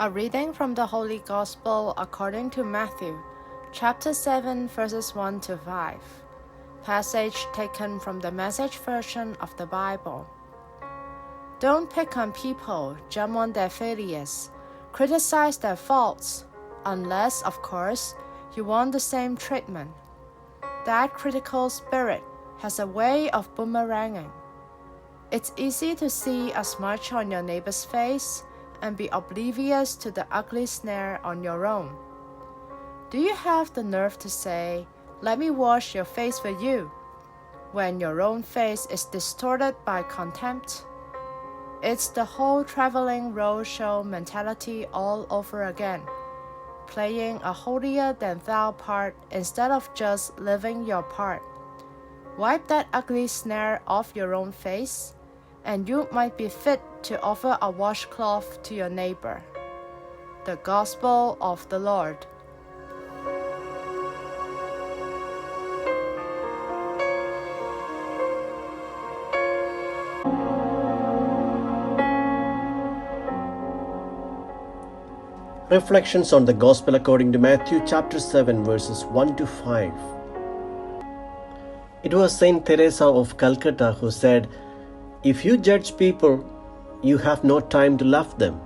A reading from the Holy Gospel according to Matthew, chapter 7, verses 1 to 5. Passage taken from the Message version of the Bible. Don't pick on people, jump on their failures, criticize their faults, unless, of course, you want the same treatment. That critical spirit has a way of boomeranging. It's easy to see a smudge on your neighbor's face and be oblivious to the ugly snare on your own. Do you have the nerve to say, "Let me wash your face for you," when your own face is distorted by contempt? It's the whole traveling roadshow mentality all over again, playing a holier-than-thou part instead of just living your part. Wipe that ugly snare off your own face, and you might be fit to offer a washcloth to your neighbor. The Gospel of the Lord. Reflections on the Gospel according to Matthew chapter 7 verses 1 to 5. It was Saint Teresa of Calcutta who said, "If you judge people, you have no time to love them."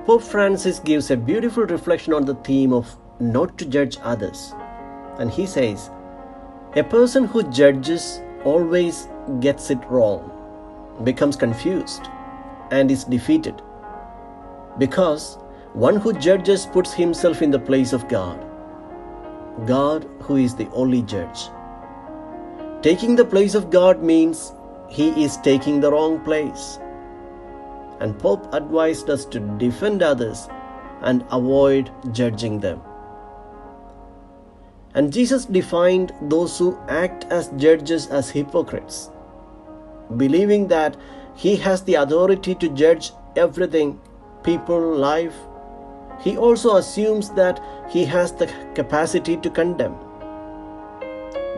Pope Francis gives a beautiful reflection on the theme of not to judge others. And he says, "A person who judges always gets it wrong, becomes confused, and is defeated. Because one who judges puts himself in the place of God who is the only judge. Taking the place of God means he is taking the wrong place. And Pope advised us to defend others and avoid judging them. And Jesus defined those who act as judges as hypocrites, believing that he has the authority to judge everything, people, life. He also assumes that he has the capacity to condemn.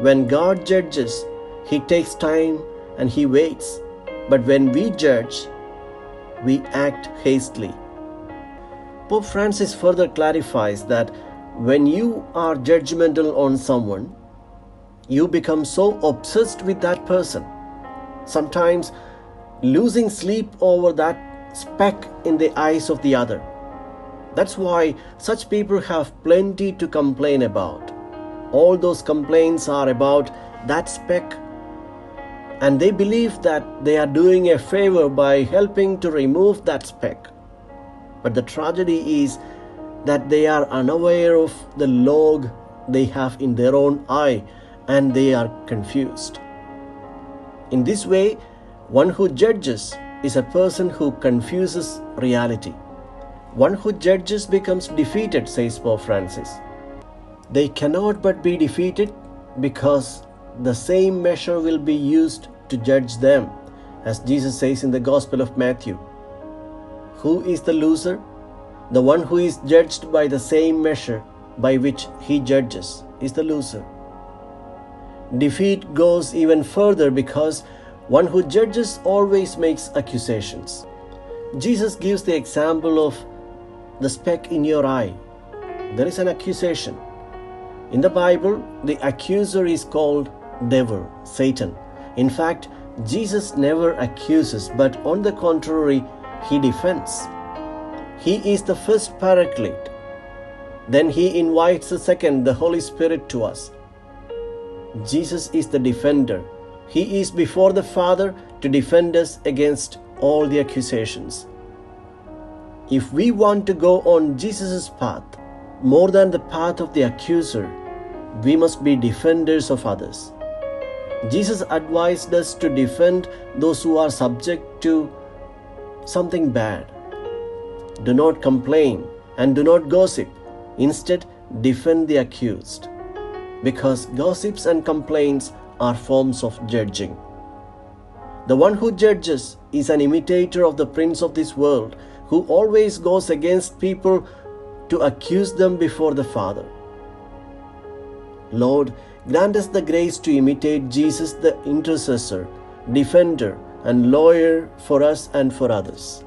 When God judges, he takes time and he waits. But when we judge, we act hastily. Pope Francis further clarifies that when you are judgmental on someone, you become so obsessed with that person, sometimes losing sleep over that speck in the eyes of the other. That's why such people have plenty to complain about. All those complaints are about that speck, and they believe that they are doing a favor by helping to remove that speck. But the tragedy is that they are unaware of the log they have in their own eye, and they are confused. In this way, one who judges is a person who confuses reality. One who judges becomes defeated, says Pope Francis. They cannot but be defeated because the same measure will be used to judge them, as Jesus says in the Gospel of Matthew. Who is the loser? The one who is judged by the same measure by which he judges is the loser. Defeat goes even further because one who judges always makes accusations. Jesus gives the example of the speck in your eye. There is an accusation. In the Bible, the accuser is called devil, Satan. In fact, Jesus never accuses, but on the contrary, he defends. He is the first paraclete. Then he invites the second, the Holy Spirit, to us. Jesus is the defender. He is before the Father to defend us against all the accusations. If we want to go on Jesus' path, more than the path of the accuser, we must be defenders of others. Jesus advised us to defend those who are subject to something bad. Do not complain and do not gossip. Instead, defend the accused, because gossips and complaints are forms of judging. The one who judges is an imitator of the prince of this world, who always goes against people to accuse them before the Father. Lord, grant us the grace to imitate Jesus, the intercessor, defender, and lawyer for us and for others.